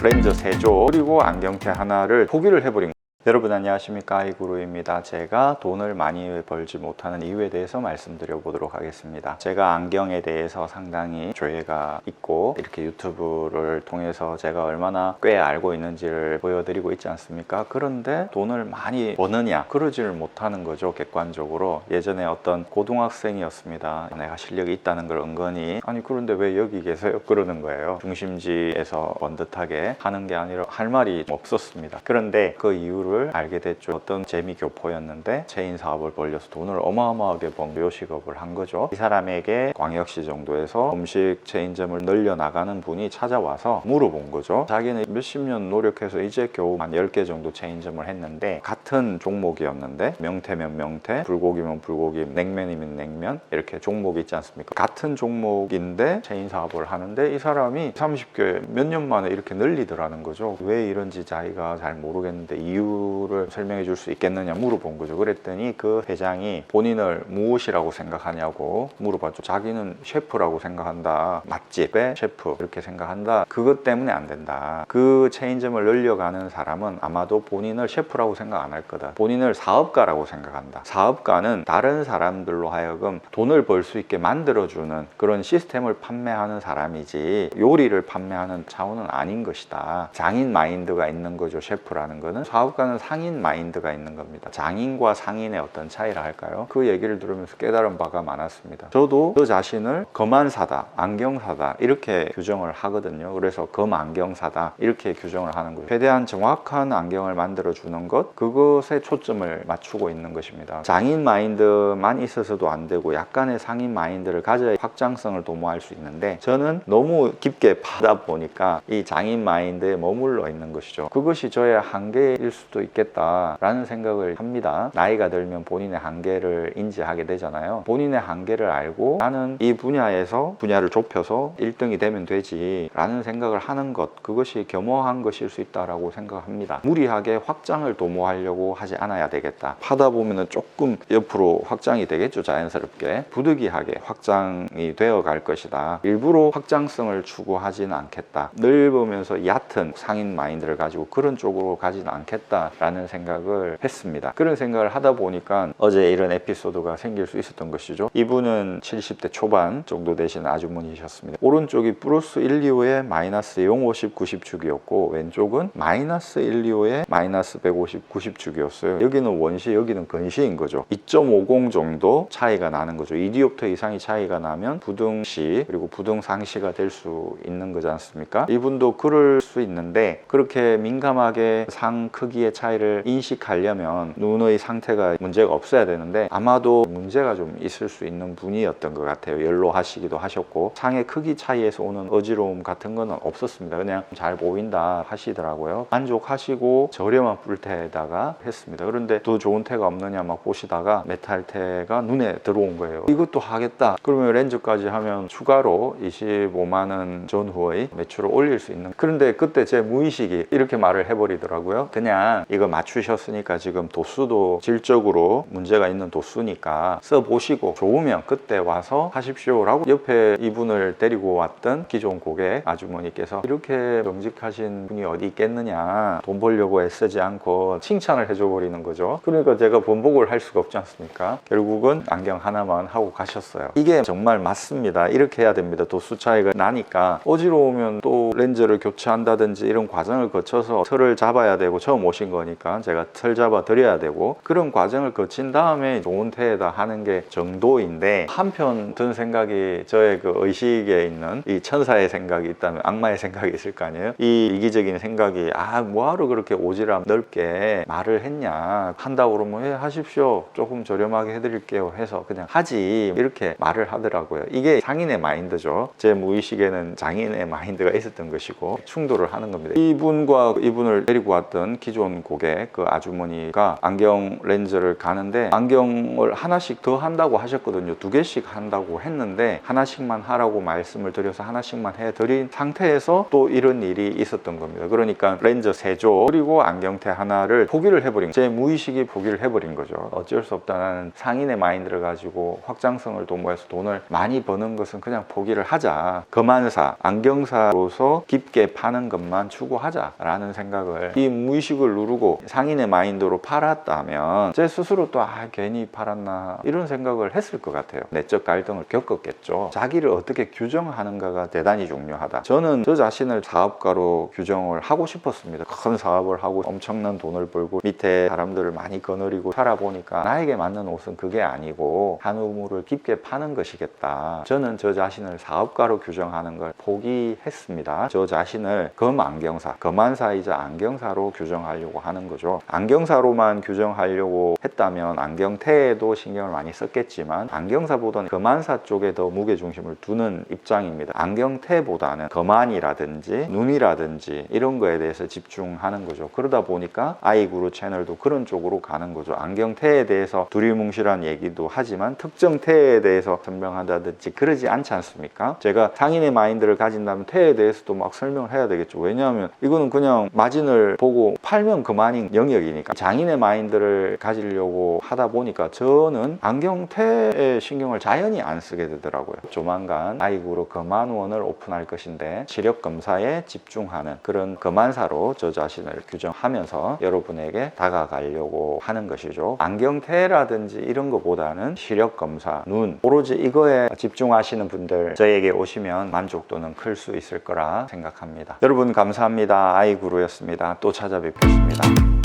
렌즈 3조 그리고 안경테 하나를 포기를 해버린 거예요. 여러분 안녕하십니까, 아이구루입니다. 제가 돈을 많이 벌지 못하는 이유에 대해서 말씀드려 보도록 하겠습니다. 제가 안경에 대해서 상당히 조예가 있고 이렇게 유튜브를 통해서 제가 얼마나 꽤 알고 있는지를 보여드리고 있지 않습니까? 그런데 돈을 많이 버느냐, 그러지를 못하는 거죠. 객관적으로. 예전에 어떤 고등학생이었습니다. 내가 실력이 있다는 걸 은근히 아니 그런데 왜 여기 계세요? 그러는 거예요. 중심지에서 번듯하게 하는 게 아니라 할 말이 없었습니다. 그런데 그 이유를 알게 됐죠. 어떤 재미교포였는데 체인 사업을 벌려서 돈을 어마어마하게 번 요식업을 한 거죠. 이 사람에게 광역시 정도에서 음식 체인점을 늘려나가는 분이 찾아와서 물어본 거죠. 자기는 몇십 년 노력해서 이제 겨우 한 10개 정도 체인점을 했는데 같은 종목이었는데 명태면 명태, 불고기면 불고기, 냉면이면 냉면 이렇게 종목이 있지 않습니까? 같은 종목인데 체인 사업을 하는데 이 사람이 30개 몇 년 만에 이렇게 늘리더라는 거죠. 왜 이런지 자기가 잘 모르겠는데 이유를 설명해 줄 수 있겠느냐 물어본 거죠. 그랬더니 그 회장이 본인을 무엇이라고 생각하냐고 물어봤죠. 자기는 셰프라고 생각한다. 맛집의 셰프 이렇게 생각한다. 그것 때문에 안 된다. 그 체인점을 늘려가는 사람은 아마도 본인을 셰프라고 생각 안 할 거다. 본인을 사업가라고 생각한다. 사업가는 다른 사람들로 하여금 돈을 벌 수 있게 만들어주는 그런 시스템을 판매하는 사람이지 요리를 판매하는 차원은 아닌 것이다. 장인 마인드가 있는 거죠. 셰프라는 거는. 사업가는 상인 마인드가 있는 겁니다. 장인과 상인의 어떤 차이라 할까요? 그 얘기를 들으면서 깨달은 바가 많았습니다. 저도 저 자신을 검안사다, 안경사다 이렇게 규정을 하거든요. 그래서 검안경사다 이렇게 규정을 하는 거예요. 최대한 정확한 안경을 만들어 주는 것, 그것에 초점을 맞추고 있는 것입니다. 장인 마인드만 있어서도 안 되고 약간의 상인 마인드를 가져야 확장성을 도모할 수 있는데 저는 너무 깊게 파다 보니까 이 장인 마인드에 머물러 있는 것이죠. 그것이 저의 한계일 수도 있겠다라는 생각을 합니다. 나이가 들면 본인의 한계를 인지하게 되잖아요. 본인의 한계를 알고 나는 이 분야에서 분야를 좁혀서 1등이 되면 되지 라는 생각을 하는 것, 그것이 겸허한 것일 수 있다고 생각합니다. 무리하게 확장을 도모하려고 하지 않아야 되겠다. 파다 보면 조금 옆으로 확장이 되겠죠. 자연스럽게 부득이하게 확장이 되어 갈 것이다. 일부러 확장성을 추구하지는 않겠다. 넓으면서 얕은 상인 마인드를 가지고 그런 쪽으로 가지는 않겠다 라는 생각을 했습니다. 그런 생각을 하다 보니까 어제 이런 에피소드가 생길 수 있었던 것이죠. 이분은 70대 초반 정도 되시는 아주머니셨습니다. 오른쪽이 플러스 1, 2호에 마이너스 0, 50, 90축이었고 왼쪽은 마이너스 1, 2호에 마이너스 150, 90축이었어요. 여기는 원시, 여기는 근시인 거죠. 2.50 정도 차이가 나는 거죠. 2디옵터 이상이 차이가 나면 부등시 그리고 부등상시가 될 수 있는 거지 않습니까? 이분도 그럴 수 있는데 그렇게 민감하게 상 크기의 차이를 인식하려면 눈의 상태가 문제가 없어야 되는데 아마도 문제가 좀 있을 수 있는 분이었던 것 같아요. 연로하시기도 하셨고 상의 크기 차이에서 오는 어지러움 같은 거는 없었습니다. 그냥 잘 보인다 하시더라고요. 만족하시고 저렴한 뿔테에다가 했습니다. 그런데 더 좋은 테가 없느냐 막 보시다가 메탈테가 눈에 들어온 거예요. 이것도 하겠다. 그러면 렌즈까지 하면 추가로 25만 원 전후의 매출을 올릴 수 있는. 그런데 그때 제 무의식이 이렇게 말을 해버리더라고요. 그냥 이거 맞추셨으니까 지금 도수도 질적으로 문제가 있는 도수니까 써보시고 좋으면 그때 와서 하십시오 라고 옆에 이분을 데리고 왔던 기존 고객 아주머니께서 이렇게 정직하신 분이 어디 있겠느냐, 돈 벌려고 애쓰지 않고 칭찬을 해줘 버리는 거죠. 그러니까 제가 번복을 할 수가 없지 않습니까? 결국은 안경 하나만 하고 가셨어요. 이게 정말 맞습니다. 이렇게 해야 됩니다. 도수 차이가 나니까 어지러우면 또 렌즈를 교체한다든지 이런 과정을 거쳐서 틀을 잡아야 되고 처음 오신 거니까 제가 틀 잡아 드려야 되고 그런 과정을 거친 다음에 좋은 테에다 하는 게 정도인데, 한편 든 생각이 저의 그 의식에 있는 이 천사의 생각이 있다면 악마의 생각이 있을 거 아니에요. 이 이기적인 생각이 뭐하러 그렇게 오지랖 넓게 말을 했냐, 한다고 그러면 하십시오, 조금 저렴하게 해드릴게요 해서 그냥 하지 이렇게 말을 하더라고요. 이게 상인의 마인드죠. 제 무의식에는 장인의 마인드가 있었던 것이고 충돌을 하는 겁니다. 이분과 이분을 데리고 왔던 기존 고객 그 아주머니가 안경 렌즈를 가는데 안경을 하나씩 더 한다고 하셨거든요. 2개씩 한다고 했는데 하나씩만 하라고 말씀을 드려서 하나씩만 해드린 상태에서 또 이런 일이 있었던 겁니다. 그러니까 렌즈 3조 그리고 안경테 하나를 포기를 해버린, 제 무의식이 포기를 해버린 거죠. 어쩔 수 없다, 나는 상인의 마인드를 가지고 확장성을 도모해서 돈을 많이 버는 것은 그냥 포기를 하자, 거만사, 안경사로서 깊게 파는 것만 추구하자 라는 생각을, 이 무의식을 누르고 상인의 마인드로 팔았다면 제 스스로 또 괜히 팔았나 이런 생각을 했을 것 같아요. 내적 갈등을 겪었겠죠. 자기를 어떻게 규정하는가가 대단히 중요하다. 저는 저 자신을 사업가로 규정을 하고 싶었습니다. 큰 사업을 하고 엄청난 돈을 벌고 밑에 사람들을 많이 거느리고 살아보니까 나에게 맞는 옷은 그게 아니고 한우물을 깊게 파는 것이겠다. 저는 저 자신을 사업가로 규정하는 걸 포기했습니다. 저 자신을 검안경사, 검안사이자 안경사로 규정하려고 하는 거죠. 안경사로만 규정하려고 했다면 안경테에도 신경을 많이 썼겠지만 안경사보다는 검안사 쪽에 더 무게중심을 두는 입장입니다. 안경테보다는 검안이라든지 눈이라든지 이런 거에 대해서 집중하는 거죠. 그러다 보니까 아이구루 채널도 그런 쪽으로 가는 거죠. 안경테에 대해서 두리뭉실한 얘기도 하지만 특정 테에 대해서 설명한다든지 그러지 않지 않습니까? 제가 상인의 마인드를 가진다면 테에 대해서도 막 설명을 해야 되겠죠. 왜냐하면 이거는 그냥 마진을 보고 팔면 그만인 영역이니까. 장인의 마인드를 가지려고 하다 보니까 저는 안경테에 신경을 자연히 안 쓰게 되더라고요. 조만간 아이구루 검안원을 오픈할 것인데 시력 검사에 집중하는 그런 검안사로 저 자신을 규정하면서 여러분에게 다가가려고 하는 것이죠. 안경테라든지 이런 것보다는 시력 검사, 눈, 오로지 이거에 집중하시는 분들 저에게 오시면 만족도는 클 수 있을 거라 생각합니다. 여러분 감사합니다. 아이구루였습니다. 또 찾아뵙겠습니다.